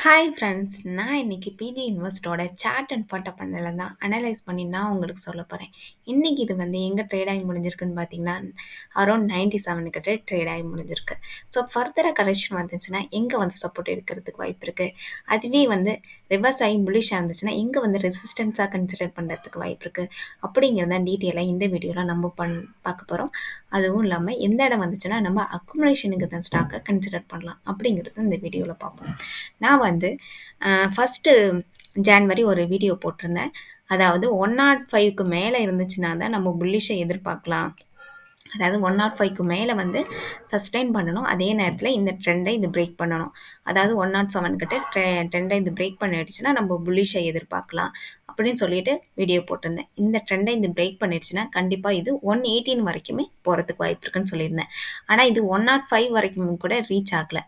Hi friends! நான் இன்னைக்கு பிடி இன்வெஸ்ட்டோட சார்ட் அண்ட் ஃபண்டமெண்டல தான் அனலைஸ் பண்ணி நான் உங்களுக்கு சொல்லப் போறேன். இன்னைக்கு இது எங்க ட்ரேட் ஆகி முடிஞ்சிருக்குன்னு பார்த்தீங்கன்னா, அரவுண்ட் 97 கிட்ட ட்ரேட் ஆகி முடிஞ்சிருக்கு. ஸோ ஃபர்தரா கரெக்ஷன் வந்துச்சுன்னா, எங்க சப்போர்ட் எடுக்கிறதுக்கு வாய்ப்பு இருக்கு. அதுவே ரிவர்ஸ் ஆகி புல்லிஷா இருந்துச்சுன்னா, எங்க ரெசிஸ்டன்ஸா கன்சிடர் பண்றதுக்கு வாய்ப்பு இருக்கு. அப்படிங்கிறத டீட்டெயிலா இந்த வீடியோல நம்ம பார்க்க போறோம். அதுவும் இல்லாம எந்த இடம் வந்துச்சுன்னா, நம்ம அக்குமுலேஷனுக்கு தான் ஸ்டாக்க கன்சிடர் பண்ணலாம். அப்படிங்கிறது இந்த வீடியோல பார்ப்போம். நான் ஃபர்ஸ்ட்டு ஜான்வரி ஒரு வீடியோ போட்டிருந்தேன். அதாவது 105க்கு மேல இருந்துச்சுன்னா தான் நம்ம புல்லிஷை எதிர்பார்க்கலாம். அதாவது 105க்கு மேல சஸ்டெயின் பண்ணணும். அதே நேரத்தில இந்த ட்ரெண்டை இது பிரேக் பண்ணணும். அதாவது 107 கிட்ட ட்ரெண்டை இது பிரேக் பண்ணிடுச்சுன்னா நம்ம புல்லிஷை எதிர்பார்க்கலாம் அப்படின்னு சொல்லிட்டு வீடியோ போட்டிருந்தேன். இந்த ட்ரெண்டை இது பிரேக் பண்ணிடுச்சுன்னா கண்டிப்பா இது 118 வரைக்குமே போறதுக்கு வாய்ப்பு இருக்குன்னு சொல்லியிருந்தேன். ஆனா இது 105 வரைக்கும் கூட ரீச் ஆகல.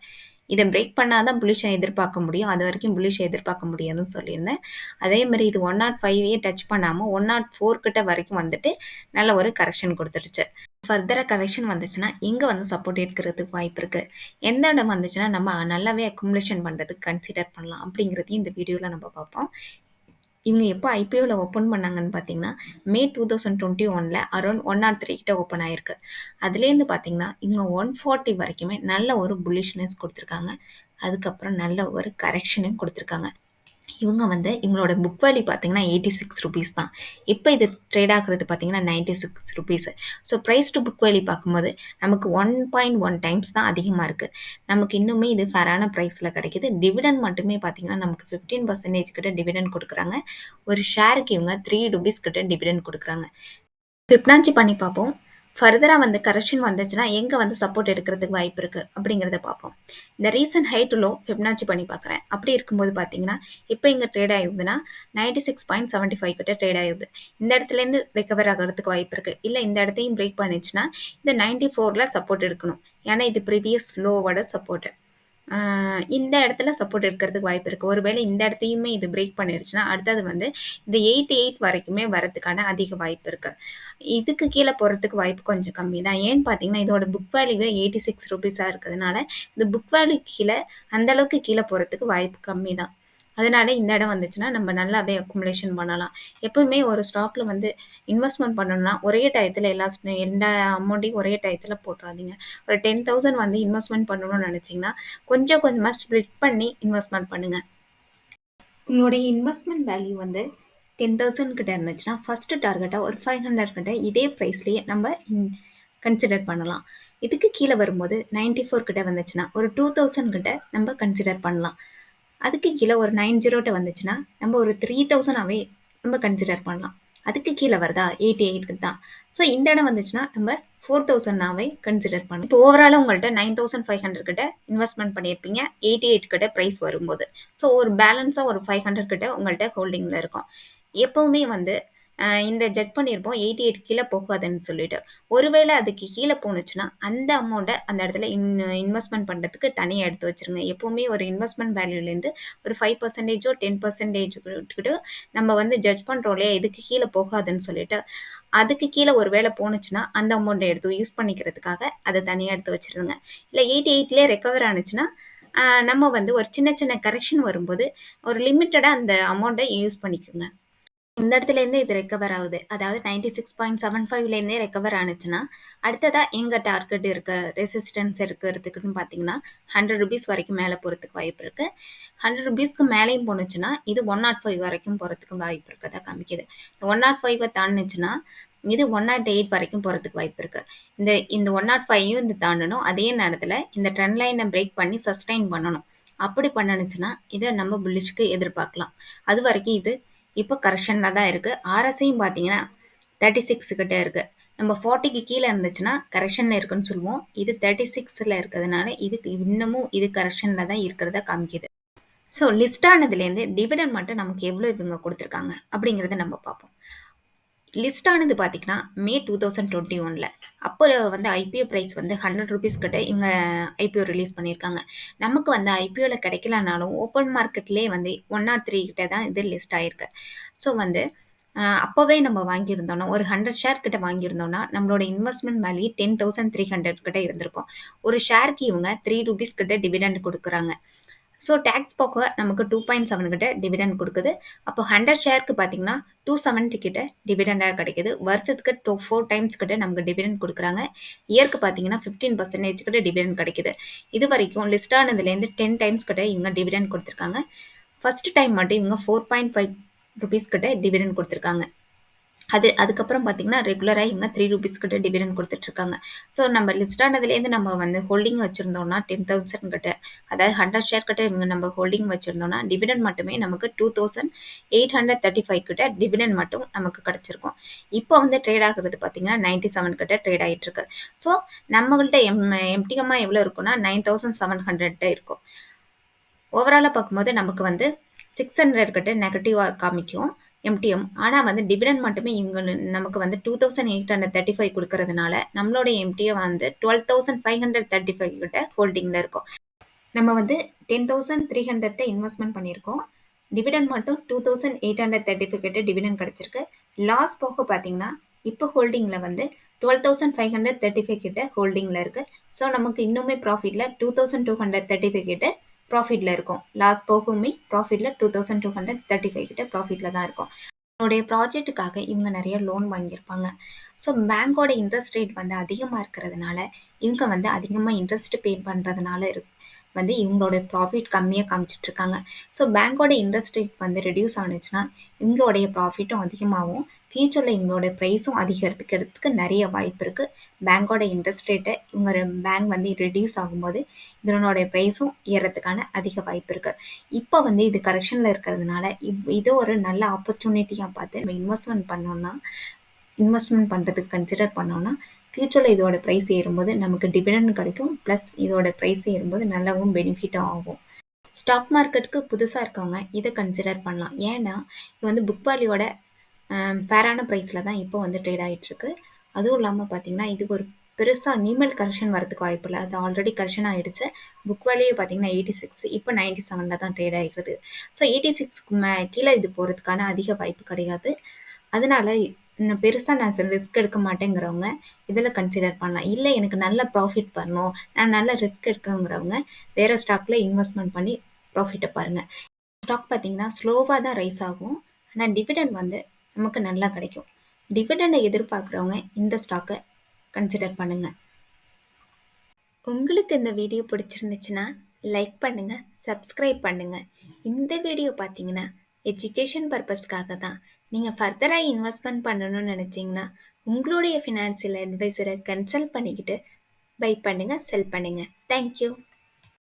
இதை பிரேக் பண்ணாதான் புல்லிஷை எதிர்பார்க்க முடியும். அது வரைக்கும் புல்லிஷை எதிர்பார்க்க முடியாதுன்னு சொல்லியிருந்தேன். அதே மாதிரி இது 105 டச் பண்ணாம 104 கிட்ட வரைக்கும் நல்ல ஒரு கரெக்ஷன் கொடுத்துருச்சு. ஃபர்தரா கரெக்ஷன் வந்துச்சுன்னா எங்க சப்போர்ட் எடுக்கிறதுக்கு வாய்ப்பு இருக்கு. எந்த இடம் வந்துச்சுன்னா நம்ம நல்லாவே அக்குமுலேஷன் பண்றதுக்கு கன்சிடர் பண்ணலாம் அப்படிங்கிறதையும் இந்த வீடியோல நம்ம பார்ப்போம். இவங்க எப்போ ஐபிஓவில் ஓப்பன் பண்ணாங்கன்னு பார்த்தீங்கன்னா, மே 2021ல் அரௌண்ட் 103 கிட்ட ஓப்பன் ஆயிருக்கு. அதுலேருந்து பார்த்தீங்கன்னா, இவங்க 140 வரைக்குமே நல்ல ஒரு புல்லிஷ்னஸ் கொடுத்துருக்காங்க. அதுக்கப்புறம் நல்ல ஒரு கரெக்ஷனையும் கொடுத்துருக்காங்க. இவங்க இவங்களோட புக் வேல்யூ பார்த்தீங்கன்னா ₹86 தான். இப்போ இது ட்ரேட் ஆகுறது பார்த்தீங்கன்னா ₹96. So price to book value பார்க்கும்போது நமக்கு 1.1 டைம்ஸ் தான் அதிகமாக இருக்குது. நமக்கு இன்னுமே இது ஃபேரான ப்ரைஸில் கிடைக்கிது. டிவிடெண்ட் மட்டுமே பார்த்தீங்கன்னா நமக்கு 15% கிட்ட டிவிடெண்ட் கொடுக்குறாங்க. ஒரு ஷேருக்கு இவங்க ₹3 கிட்ட டிவிடெண்ட் கொடுக்குறாங்க. ஃபிப்னாச்சி பண்ணி பார்ப்போம். ஃபர்தரா கரெக்ஷன் வந்துச்சுன்னா எங்க சப்போர்ட் எடுக்கிறதுக்கு வாய்ப்பு இருக்கு அப்படிங்கிறத பார்ப்போம். இந்த ரீசன்ட் ஹை டு லோ ஃபிப்னாச்சி பண்ணி பார்க்குறேன். அப்படி இருக்கும்போது பார்த்தீங்கன்னா, இப்போ இங்க ட்ரேட் ஆயிருதுன்னா 96.75 கிட்ட ட்ரேட் ஆயிருது. இந்த இடத்துலேருந்து ரெக்கவர் ஆகிறதுக்கு வாய்ப்பு இருக்கு. இல்ல இந்த இடத்தையும் பிரேக் பண்ணிச்சுன்னா இந்த 94ல சப்போர்ட் எடுக்கணும். ஏன்னா இது ப்ரீவியஸ் லோவோட சப்போர்ட். இந்த இடத்துல சப்போர்ட் எடுக்கிறதுக்கு வாய்ப்பு இருக்கு. ஒருவேளை இந்த இடத்தையுமே இது பிரேக் பண்ணிடுச்சுன்னா அடுத்தது இந்த 88 வரைக்குமே வரதுக்கான அதிக வாய்ப்பு இருக்கு. இதுக்கு கீழே போறதுக்கு வாய்ப்பு கொஞ்சம் கம்மி தான். ஏன்னு பார்த்தீங்கன்னா, இதோட புக் வேல்யூவே ₹86 இருக்கிறதுனால இந்த புக் வேல்யூ கீழே அந்த அளவுக்கு கீழே போறதுக்கு வாய்ப்பு கம்மி தான். அதனால இந்த இடம் வந்துச்சுன்னா நம்ம நல்லாவே அக்குமுலேஷன் பண்ணலாம். எப்பவுமே ஒரு ஸ்டாக்ல இன்வெஸ்ட்மெண்ட் பண்ணணும்னா ஒரே டயத்துல எல்லா அமௌண்ட்டையும் ஒரே டயத்துல போட்டுறாதீங்க. ஒரு 10,000 இன்வெஸ்ட்மெண்ட் பண்ணணும்னு நினைச்சீங்கன்னா கொஞ்சம் கொஞ்சமா ஸ்ப்ளிட் பண்ணி இன்வெஸ்ட்மெண்ட் பண்ணுங்க. உங்களுடைய இன்வெஸ்ட்மெண்ட் வேல்யூ 10,000 கிட்ட இருந்துச்சுன்னா ஃபர்ஸ்ட் டார்கெட்டா ஒரு 500 கிட்ட இதே ப்ரைஸ்லயே நம்ம கன்சிடர் பண்ணலாம். இதுக்கு கீழே வரும்போது 94 கிட்ட வந்துச்சுன்னா ஒரு 2,000 கிட்ட நம்ம கன்சிடர் பண்ணலாம். அதுக்கு கீழே ஒரு 90 வந்துச்சுன்னா நம்ம ஒரு 3,000ஆவே நம்ம கன்சிடர் பண்ணலாம். அதுக்கு கீழே வருதா 88 தான். ஸோ இந்த இடம் வந்துச்சுன்னா நம்ம 4,000ஆவே கன்சிடர் பண்ணலாம். இப்போ ஓவராலாக உங்கள்கிட்ட 9,500 கிட்ட இன்வெஸ்ட்மெண்ட் பண்ணியிருப்பீங்க 88 கிட்ட ப்ரைஸ் வரும்போது. ஸோ ஒரு பேலன்ஸாக ஒரு 500 கிட்ட உங்கள்கிட்ட ஹோல்டிங்கில் இருக்கும். எப்பவுமே இந்த ஜட்ஜ் பண்ணியிருப்போம் 88 கீழே போகாதுன்னு சொல்லிட்டு. ஒருவேளை அதுக்கு கீழே போணுச்சுன்னா அந்த அமௌண்ட்டை அந்த இடத்துல இன்வெஸ்ட்மெண்ட் பண்ணுறதுக்கு தனியாக எடுத்து வச்சிருங்க. எப்பவுமே ஒரு இன்வெஸ்ட்மெண்ட் வேல்யூலேருந்து ஒரு 5%ஓ 10% கூட நம்ம ஜட்ஜ் பண்ணுறோம் இல்லையா, இதுக்கு கீழே போகாதுன்னு சொல்லிட்டு. அதுக்கு கீழே ஒரு வேளை போணுச்சுன்னா அந்த அமௌண்ட்டை எடுத்து யூஸ் பண்ணிக்கிறதுக்காக அதை தனியாக எடுத்து வச்சிருங்க. இல்லை 88லேயே ரெக்கவர் ஆனுச்சுன்னா நம்ம ஒரு சின்ன சின்ன கரெக்ஷன் வரும்போது ஒரு லிமிட்டடாக அந்த அமௌண்ட்டை யூஸ் பண்ணிக்கோங்க. இந்த இடத்துலேருந்தே இது ரெக்கவர் ஆகுது. அதாவது 96.75லேருந்தே ரெக்கவர் ஆனுச்சுன்னா, அடுத்ததா எங்க டார்கெட் இருக்கு, ரெசிஸ்டன்ஸ் இருக்கிறதுக்குன்னு பார்த்தீங்கன்னா, ₹100 வரைக்கும் மேல போறதுக்கு வாய்ப்பு இருக்கு. ₹100க்கு மேலேயும் போணுச்சுன்னா, இது 105 வரைக்கும் போறதுக்கு வாய்ப்பு இருக்கதா காமிக்குது. 105 தாண்டுனுச்சுன்னா, இது 108 வரைக்கும் போறதுக்கு வாய்ப்பு இருக்கு. இந்த 105யும் தாண்டணும். அதே நேரத்துல இந்த ட்ரெண்ட் லைனை பிரேக் பண்ணி சஸ்டெயின் பண்ணணும். அப்படி பண்ணுனுச்சுன்னா, இதை நம்ம புல்லிஷ்க்கு எதிர்பார்க்கலாம். அது வரைக்கும் இது இப்போ கரெக்ஷன்ல தான் இருக்கு. ஆர்எஸ்ஐயும் பார்த்தீங்கன்னா 36 கிட்ட இருக்கு. நம்ம 40க்கு கீழே இருந்துச்சுன்னா கரெக்ஷன்ல இருக்குன்னு சொல்லுவோம். இது 36ல இருக்கிறதுனால இதுக்கு இன்னமும் இது கரெக்ஷன்ல தான் இருக்கிறதா காமிக்குது. ஸோ லிஸ்ட் ஆனதுலேருந்து டிவிடெண்ட் மட்டும் நமக்கு எவ்வளோ இவங்க கொடுத்துருக்காங்க அப்படிங்கிறத நம்ம பார்ப்போம். லிஸ்ட் ஆனது பார்த்தீங்கன்னா மே 2021ல். அப்போ ஐபிஓ ப்ரைஸ் ₹100 கிட்ட இவங்க ஐபிஓ ரிலீஸ் பண்ணியிருக்காங்க. நமக்கு ஐபிஓவில் கிடைக்கலனாலும் ஓப்பன் மார்க்கெட்லேயே 103 கிட்ட தான் இது லிஸ்ட் ஆயிருக்கு. ஸோ அப்போவே நம்ம வாங்கியிருந்தோம்னா ஒரு 100 ஷேர் கிட்ட வாங்கியிருந்தோம்னா நம்மளோட இன்வெஸ்ட்மெண்ட் வேல்யூ 10,300 கிட்ட இருந்திருக்கும். ஒரு ஷேருக்கு இவங்க ₹3 கிட்ட டிவிடெண்ட் கொடுக்குறாங்க. ஸோ டேக்ஸ் போக நமக்கு 2.7 கிட்ட டிவிடெண்ட் கொடுக்குது. அப்போ 100 ஷேருக்கு பார்த்தீங்கன்னா 270 கிட்ட டிவிடெண்டாக கிடைக்குது. வருஷத்துக்கு 4 டைம்ஸ் கிட்ட நமக்கு டிவிடெண்ட் கொடுக்குறாங்க. இயருக்கு பார்த்தீங்கன்னா 15% கிட்ட டிவிடெண்ட் கிடைக்குது. இது வரைக்கும் லிஸ்ட் ஆனதுலேருந்து 10 டைம்ஸ் கிட்ட இவங்க டிவிடெண்ட் கொடுத்துருக்காங்க. ஃபர்ஸ்ட் டைம் மட்டும் இவங்க 4.5 ருபீஸ் கிட்ட டிவிடெண்ட் கொடுத்துருக்காங்க. அதுக்கப்புறம் பார்த்தீங்கன்னா ரெகுலராக இவங்க 3 ருபீஸ் கிட்ட டிவிடெண்ட் கொடுத்துட்ருக்காங்க. ஸோ நம்ம லிஸ்ட் ஆனதுலேருந்து நம்ம வந்து ஹோல்டிங் வச்சுருந்தோம்னா 10,000 கிட்ட, அதாவது 100 ஷேர் கிட்ட இவங்க நம்ம ஹோல்டிங் வச்சுருந்தோம்னா டிவிடெண்ட் மட்டுமே நமக்கு 2,835 கிட்ட டிவிடெண்ட் மட்டும் நமக்கு கிடச்சிருக்கும். இப்போ வந்து ட்ரேட் ஆகுறது பார்த்தீங்கன்னா 97 கிட்ட ட்ரேட் ஆகிட்டு இருக்கு. ஸோ நம்மள்கிட்ட எம்டிஎம்மாக எவ்வளோ இருக்குன்னா 9,700 இருக்கும். ஓவராலாக பார்க்கும்போது நமக்கு வந்து 600 கிட்ட நெகட்டிவாக காமிக்கும் எம்டிஎம். ஆனால் வந்து டிவிடெண்ட் மட்டுமே இவங்க நமக்கு வந்து 2,835 கொடுக்கறதுனால நம்மளோட எம்டிஎம் வந்து 12,535 கிட்ட ஹோல்டிங்கில் இருக்கும். நம்ம வந்து 10,300 இன்வெஸ்ட்மெண்ட் பண்ணியிருக்கோம். டிவிடெண்ட் மட்டும் 2,835 கிட்ட டிவிடெண்ட் கிடச்சிருக்கு. லாஸ் போக பார்த்தீங்கன்னா இப்போ ஹோல்டிங்கில் வந்து 12,535 கிட்ட ஹோல்டிங்கில் இருக்குது. ஸோ நமக்கு இன்னுமே ப்ராஃபிட்டில் 2,235 கிட்ட ப்ராஃபிட்டில் இருக்கும். லாஸ் போகுமே ப்ராஃபிட்டில் 2,235 கிட்ட ப்ராஃபிட்டில் தான் இருக்கும். என்னுடைய ப்ராஜெக்ட்டுக்காக இவங்க நிறைய லோன் வாங்கியிருப்பாங்க. ஸோ பேங்க்கோட இன்ட்ரெஸ்ட் ரேட் வந்து அதிகமாக இருக்கிறதுனால இவங்க வந்து அதிகமாக இன்ட்ரெஸ்ட் பே பண்ணுறதுனால வந்து இவங்களோட ப்ராஃபிட் கம்மியாக காமிச்சிட்ருக்காங்க. ஸோ பேங்க்கோட இன்ட்ரெஸ்ட் ரேட் வந்து ரெடியூஸ் ஆனிச்சுன்னா இவங்களுடைய ப்ராஃபிட்டும் அதிகமாகவும் ஃப்யூச்சரில் இவங்களோட ப்ரைஸும் அதிகரிக்கிறதுக்கு நிறைய வாய்ப்பு இருக்குது. பேங்க்கோட இன்ட்ரெஸ்ட் ரேட்டை இவங்க பேங்க் வந்து ரெடியூஸ் ஆகும்போது இதனோட ப்ரைஸும் ஏறதுக்கான அதிக வாய்ப்பு இருக்குது. இப்போ வந்து இது கரெக்ஷனில் இருக்கிறதுனால இது ஒரு நல்ல ஆப்பர்ச்சுனிட்டியாக பார்த்து நம்ம இன்வெஸ்ட்மெண்ட் பண்ணுறதுக்கு கன்சிடர் பண்ணோன்னா ஃப்யூச்சரில் இதோட ப்ரைஸ் ஏறும்போது நமக்கு டிவிடெண்ட் கிடைக்கும். ப்ளஸ் இதோட ப்ரைஸ் ஏறும்போது நல்லாவும் பெனிஃபிட்டாக ஆகும். ஸ்டாக் மார்க்கெட்டுக்கு புதுசாக இருக்கவங்க இதை கன்சிடர் பண்ணலாம். ஏன்னா இது வந்து புக் வேல்யூவோட ஃபேரான ப்ரைஸில் தான் இப்போ வந்து ட்ரேட் ஆகிட்டுருக்கு. அதுவும் இல்லாமல் பார்த்தீங்கன்னா இது ஒரு பெருசாக நீமல் கரெக்ஷன் வரதுக்கு வாய்ப்பு இல்லை. அது ஆல்ரெடி கரெக்ஷன் ஆகிடுச்சு. புக் வேல்யூ பார்த்தீங்கன்னா 86, இப்போ 97 தான் ட்ரேட் ஆகிடுது. ஸோ 86க்கு கீழே இது போகிறதுக்கான அதிக வாய்ப்பு கிடையாது. அதனால இன்னும் பெருசாக நான் ரிஸ்க் எடுக்க மாட்டேங்கிறவங்க இதில் கன்சிடர் பண்ணலாம். இல்லை எனக்கு நல்ல ப்ராஃபிட் வரணும், நான் நல்ல ரிஸ்க் எடுக்கங்கிறவங்க வேறு ஸ்டாக்கில் இன்வெஸ்ட்மெண்ட் பண்ணி ப்ராஃபிட்டை பாருங்கள். ஸ்டாக் பார்த்தீங்கன்னா ஸ்லோவாக தான் ரைஸ் ஆகும். ஆனால் டிவிடெண்ட் வந்து நமக்கு நல்லா கிடைக்கும். டிவிடெண்டை எதிர்பார்க்குறவங்க இந்த ஸ்டாக்கை கன்சிடர் பண்ணுங்கள். உங்களுக்கு இந்த வீடியோ பிடிச்சிருந்துச்சுன்னா லைக் பண்ணுங்கள், சப்ஸ்கிரைப் பண்ணுங்கள். இந்த வீடியோ பார்த்தீங்கன்னா எஜுகேஷன் பர்பஸ்க்காக தான். நீங்கள் ஃபர்தராக இன்வெஸ்ட்மெண்ட் பண்ணணும்னு நினச்சிங்கன்னா உங்களுடைய ஃபினான்சியல் அட்வைசரை கன்சல்ட் பண்ணிக்கிட்டு பை பண்ணுங்கள், செல் பண்ணுங்கள். தேங்க்யூ.